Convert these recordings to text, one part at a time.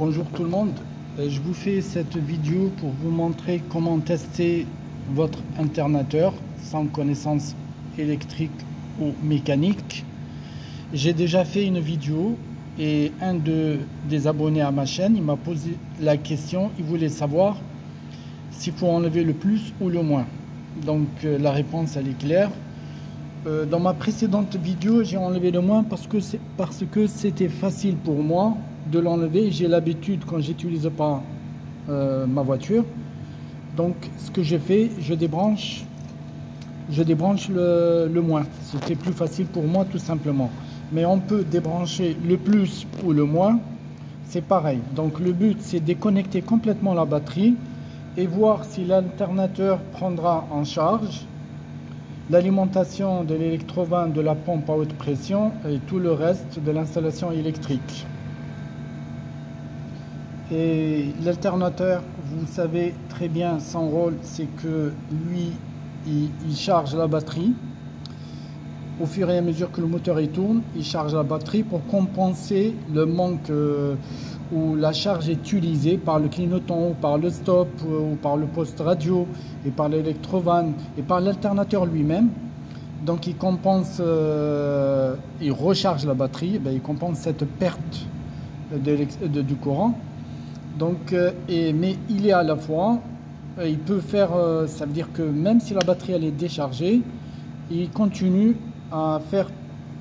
Bonjour tout le monde, je vous fais cette vidéo pour vous montrer comment tester votre alternateur sans connaissance électrique ou mécanique. J'ai déjà fait une vidéo et des abonnés à ma chaîne, il m'a posé la question, il voulait savoir s'il faut enlever le plus ou le moins. Donc la réponse elle est claire. Dans ma précédente vidéo, j'ai enlevé le moins parce que c'était facile pour moi de l'enlever. J'ai l'habitude quand j'utilise pas ma voiture. Donc ce que j'ai fait, je débranche le moins. C'était plus facile pour moi tout simplement. Mais on peut débrancher le plus ou le moins, c'est pareil. Donc le but c'est de déconnecter complètement la batterie et voir si l'alternateur prendra en charge l'alimentation de l'électrovanne, de la pompe à haute pression et tout le reste de l'installation électrique. Et l'alternateur, vous savez très bien, son rôle, c'est que lui, il charge la batterie. Au fur et à mesure que le moteur il tourne, il charge la batterie pour compenser le manque où la charge est utilisée par le clignotant, ou par le stop, ou par le poste radio, et par l'électrovanne, et par l'alternateur lui-même. Donc il compense, il recharge la batterie, il compense cette perte du courant. Donc, mais il est à la fois, il peut faire, ça veut dire que même si la batterie elle est déchargée, il continue à faire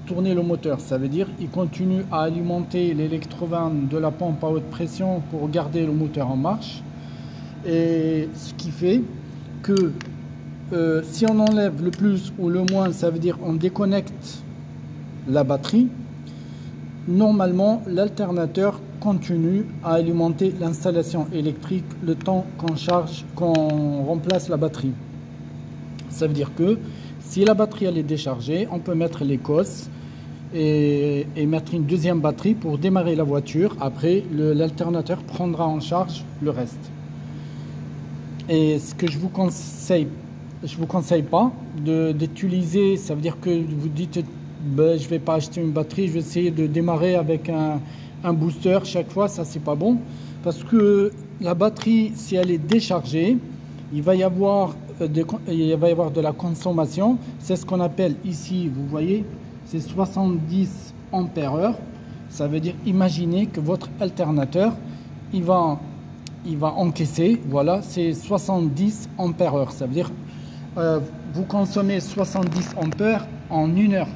tourner le moteur, ça veut dire il continue à alimenter l'électrovanne de la pompe à haute pression pour garder le moteur en marche. Et ce qui fait que si on enlève le plus ou le moins, ça veut dire on déconnecte la batterie, normalement l'alternateur continue à alimenter l'installation électrique le temps qu'on remplace la batterie. Ça veut dire que si la batterie elle est déchargée, on peut mettre les COS et mettre une deuxième batterie pour démarrer la voiture. Après, l'alternateur prendra en charge le reste. Et ce que je vous conseille pas d'utiliser, ça veut dire que vous dites ben, je vais pas acheter une batterie, je vais essayer de démarrer avec un booster chaque fois, ça c'est pas bon. Parce que la batterie, si elle est déchargée, il va y avoir de la consommation. C'est ce qu'on appelle ici, vous voyez, c'est 70 ampères-heure. Ça veut dire, imaginez que votre alternateur, il va encaisser, voilà, c'est 70 ampères-heure. Ça veut dire, vous consommez 70 ampères en 1 heure.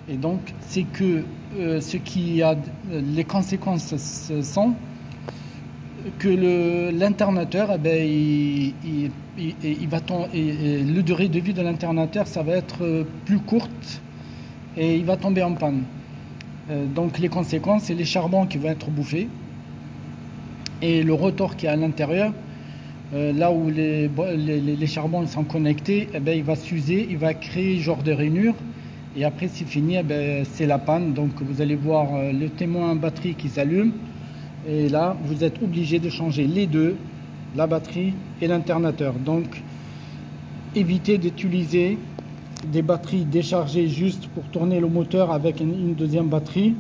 Et donc, c'est que les conséquences sont que l'alternateur, eh ben, le durée de vie de l'alternateur, ça va être plus courte et il va tomber en panne. Donc les conséquences, c'est les charbons qui vont être bouffés et le rotor qui est à l'intérieur, là où les charbons sont connectés, eh ben, il va s'user, il va créer genre de rainure et après c'est fini, eh ben, c'est la panne. Donc vous allez voir le témoin batterie qui s'allume. Et là, vous êtes obligé de changer les deux, la batterie et l'alternateur. Donc, évitez d'utiliser des batteries déchargées juste pour tourner le moteur avec une deuxième batterie.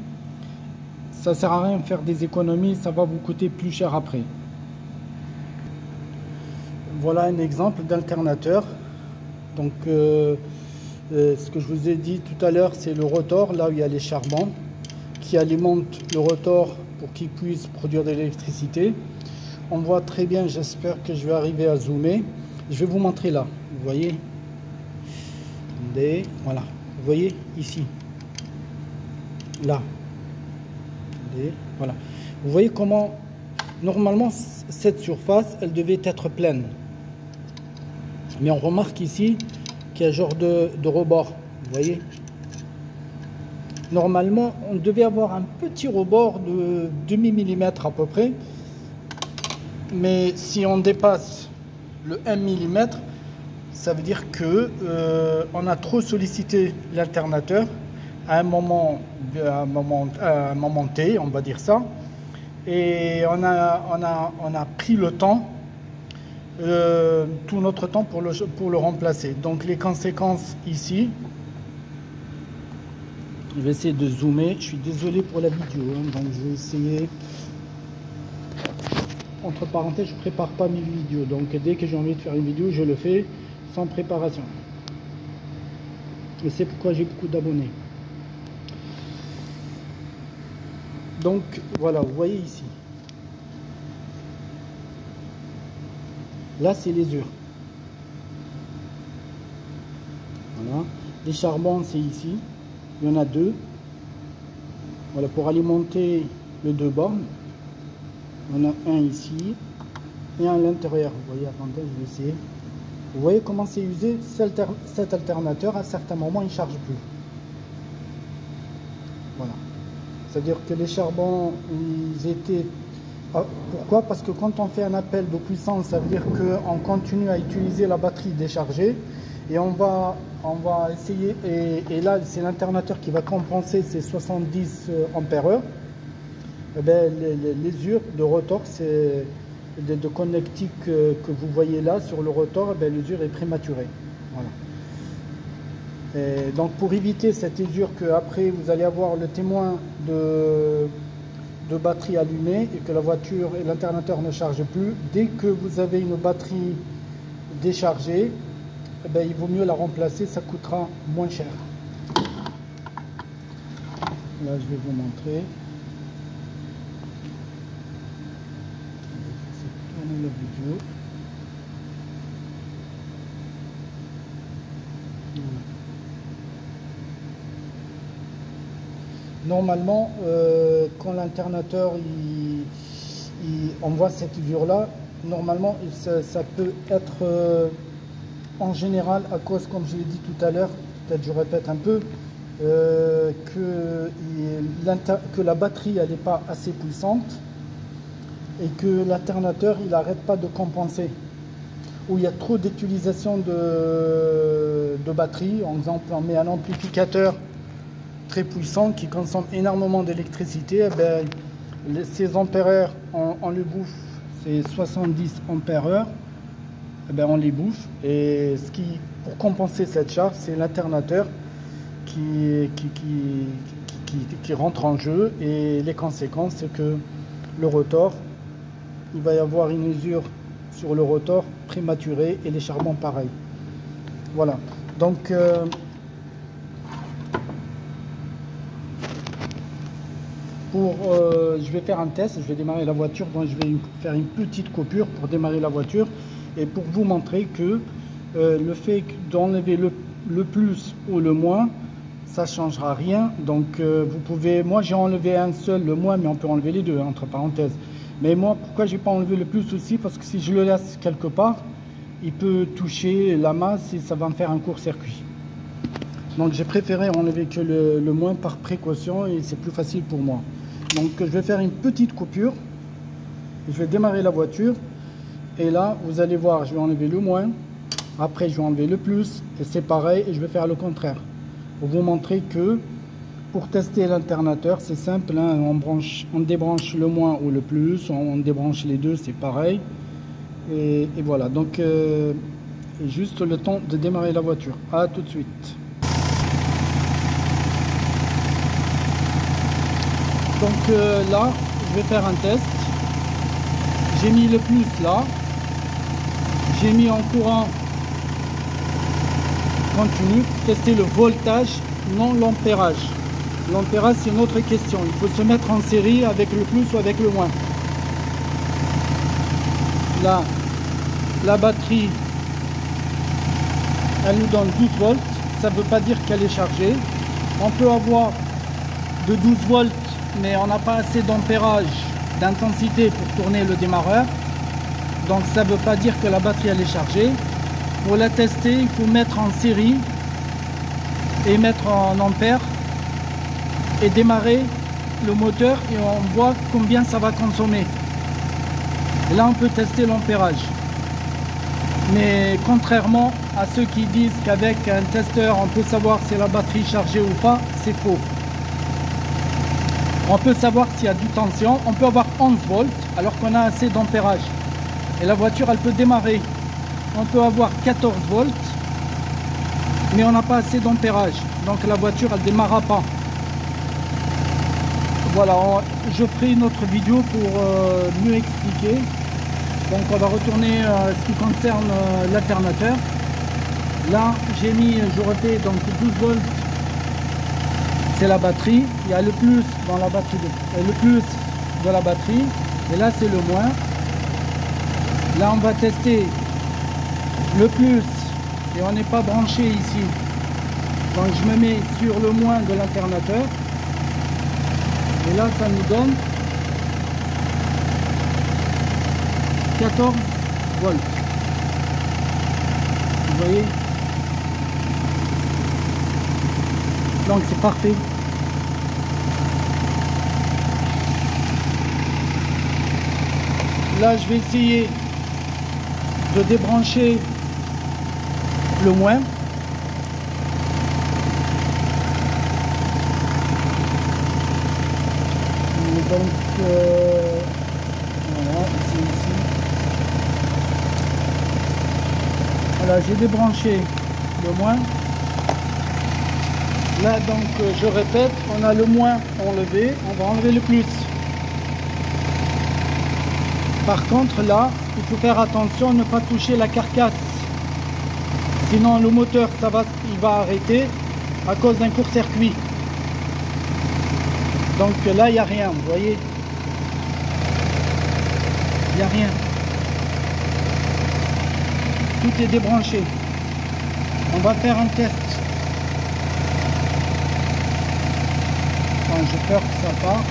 Ça ne sert à rien de faire des économies, ça va vous coûter plus cher après. Voilà un exemple d'alternateur. Donc, ce que je vous ai dit tout à l'heure, c'est le rotor, là où il y a les charbons, qui alimentent le rotor pour qu'il puisse produire de l'électricité. On voit très bien, j'espère que je vais arriver à zoomer. Je vais vous montrer là, vous voyez. Voilà, vous voyez ici. Là. Voilà. Vous voyez comment, normalement, cette surface, elle devait être pleine. Mais on remarque ici qu'il y a un genre de rebord, vous voyez. Normalement, on devait avoir un petit rebord de demi-millimètre à peu près. Mais si on dépasse le 1 mm, ça veut dire que on a trop sollicité l'alternateur à un moment T, on va dire ça. Et on a pris le temps, tout notre temps pour le remplacer. Donc les conséquences ici, Je vais essayer de zoomer. Je suis désolé pour la vidéo, hein, donc je vais essayer. entre parenthèses, je prépare pas mes vidéos. Donc dès que j'ai envie de faire une vidéo, je le fais sans préparation. Et c'est pourquoi j'ai beaucoup d'abonnés. Donc voilà, vous voyez ici. Là, c'est les urs. Voilà. Les charbons, c'est ici. Il y en a deux. Voilà, pour alimenter le 2 bornes. On a un ici et un à l'intérieur. Vous voyez, attendez, je vais essayer. Vous voyez comment c'est usé cet alternateur. À certains moments, il ne charge plus. Voilà. C'est-à-dire que les charbons, ils étaient... Pourquoi? Parce que quand on fait un appel de puissance, ça veut dire qu'on continue à utiliser la batterie déchargée. Et on va essayer, et là c'est l'alternateur qui va compenser ces 70 ampères-heure. Les urs de rotor, c'est de connectique que vous voyez là sur le rotor, l'usure est prématurée. Voilà. Et donc pour éviter cette usure qu'après vous allez avoir le témoin de batterie allumée et que la voiture et l'alternateur ne chargent plus, dès que vous avez une batterie déchargée, il vaut mieux la remplacer, ça coûtera moins cher. Là, je vais vous montrer. Je vais tourner la vidéo. Normalement, quand l'alternateur on voit cette usure là, normalement ça peut être en général à cause, comme je l'ai dit tout à l'heure, peut-être je répète un peu, que la batterie elle n'est pas assez puissante et que l'alternateur il n'arrête pas de compenser, où il y a trop d'utilisation de batterie. En exemple, on met un amplificateur très puissant qui consomme énormément d'électricité, ces ampères-heure on le bouffe, c'est 70 ampères-heure, on les bouffe, et pour compenser cette charge, c'est l'alternateur qui rentre en jeu, et les conséquences c'est que le rotor, il va y avoir une usure sur le rotor prématurée et les charbons pareil. Voilà, donc je vais faire un test, je vais démarrer la voiture, donc je vais faire une petite coupure pour démarrer la voiture et pour vous montrer que le fait d'enlever le plus ou le moins, ça ne changera rien. Donc vous pouvez, moi j'ai enlevé un seul, le moins, mais on peut enlever les deux, entre parenthèses. Mais moi, pourquoi j'ai pas enlevé le plus aussi? Parce que si je le laisse quelque part, il peut toucher la masse et ça va me faire un court-circuit. Donc j'ai préféré enlever que le moins par précaution et c'est plus facile pour moi. Donc je vais faire une petite coupure, je vais démarrer la voiture et là vous allez voir, je vais enlever le moins, après je vais enlever le plus et c'est pareil et je vais faire le contraire. Pour vous montrer que pour tester l'alternateur c'est simple, hein, on débranche le moins ou le plus, on débranche les deux, c'est pareil. Et voilà, donc juste le temps de démarrer la voiture. À tout de suite. Donc là, je vais faire un test. J'ai mis le plus là. J'ai mis en courant continu. Tester le voltage, non l'ampérage. L'ampérage, c'est une autre question. Il faut se mettre en série avec le plus ou avec le moins. Là, la batterie, elle nous donne 12 volts. Ça ne veut pas dire qu'elle est chargée. On peut avoir de 12 volts, mais on n'a pas assez d'ampérage, d'intensité pour tourner le démarreur. Donc ça ne veut pas dire que la batterie elle est chargée. Pour la tester, il faut mettre en série et mettre en ampère et démarrer le moteur et on voit combien ça va consommer. Et là on peut tester l'ampérage. Mais contrairement à ceux qui disent qu'avec un testeur on peut savoir si la batterie est chargée ou pas, c'est faux. On peut savoir s'il y a du tension, on peut avoir 11 volts alors qu'on a assez d'ampérage. Et la voiture elle peut démarrer. On peut avoir 14 volts, mais on n'a pas assez d'ampérage. Donc la voiture elle ne démarrera pas. Voilà, je ferai une autre vidéo pour mieux expliquer. Donc on va retourner ce qui concerne l'alternateur. Là j'ai mis, je refais donc 12 volts, c'est la batterie. Il y a le plus dans la batterie, le plus de la batterie, et là c'est le moins. Là on va tester le plus et on n'est pas branché ici. Donc je me mets sur le moins de l'alternateur et là ça nous donne 14 volts. Vous voyez? Donc c'est parfait. Là je vais essayer de débrancher le moins. Donc voilà, c'est ici. Voilà, j'ai débranché le moins. Là donc je répète, on a le moins enlevé, on va enlever le plus. Par contre là, il faut faire attention à ne pas toucher la carcasse. Sinon le moteur il va arrêter à cause d'un court-circuit. Donc là il n'y a rien, vous voyez. Il n'y a rien. Tout est débranché. On va faire un test. J'ai peur que ça part.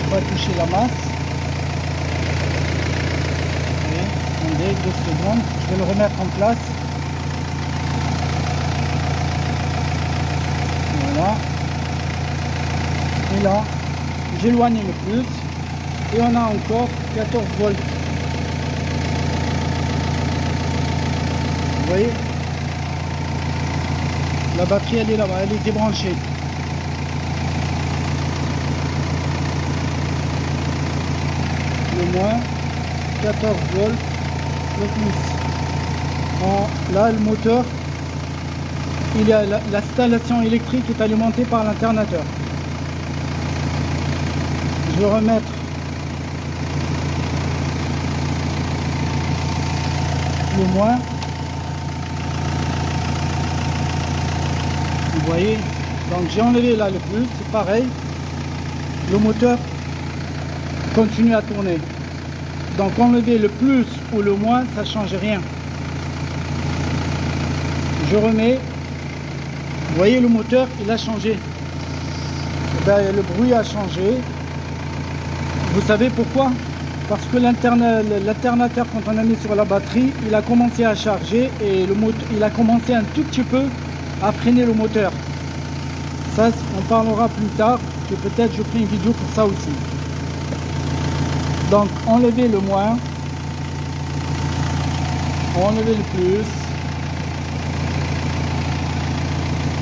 On va toucher la masse. Attendez 2 secondes. Je vais le remettre en place. Voilà. Et là, j'éloigne le plus. Et on a encore 14 volts. Vous voyez? La batterie elle est là-bas, elle est débranchée. Le moins, 14 volts, le plus. Là le moteur, l'installation électrique est alimentée par l'alternateur. Je vais remettre le moins. Vous voyez, donc j'ai enlevé là le plus, c'est pareil, le moteur continue à tourner. Donc enlever le plus ou le moins, ça change rien. Je remets, vous voyez le moteur il a changé. Ben, le bruit a changé. Vous savez pourquoi? Parce que l'alternateur, quand on a mis sur la batterie, il a commencé à charger et le moteur, il a commencé un tout petit peu à freiner le moteur. Ça on parlera plus tard, que peut-être je ferai une vidéo pour ça aussi. Donc enlever le moins, enlever le plus,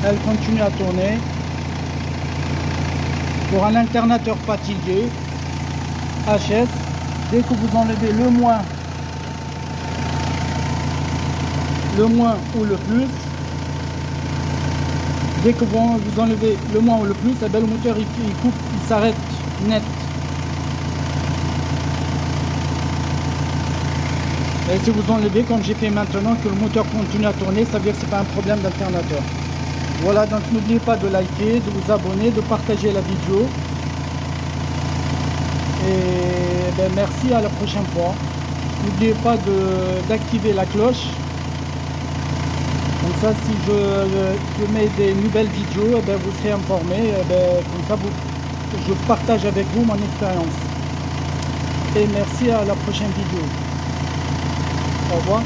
elle continue à tourner. Pour un alternateur fatigué HS, dès que vous enlevez le moins ou le plus, dès que vous enlevez le moins ou le plus, eh bien, le moteur il coupe, il s'arrête net. Et si vous enlevez comme j'ai fait maintenant, que le moteur continue à tourner, ça veut dire que ce n'est pas un problème d'alternateur. Voilà, donc n'oubliez pas de liker, de vous abonner, de partager la vidéo. Et ben, merci, à la prochaine fois. N'oubliez pas d'activer la cloche. Comme ça, si je mets des nouvelles vidéos, eh bien, vous serez informés. Eh bien, comme ça, je partage avec vous mon expérience. Et merci, à la prochaine vidéo. Au revoir.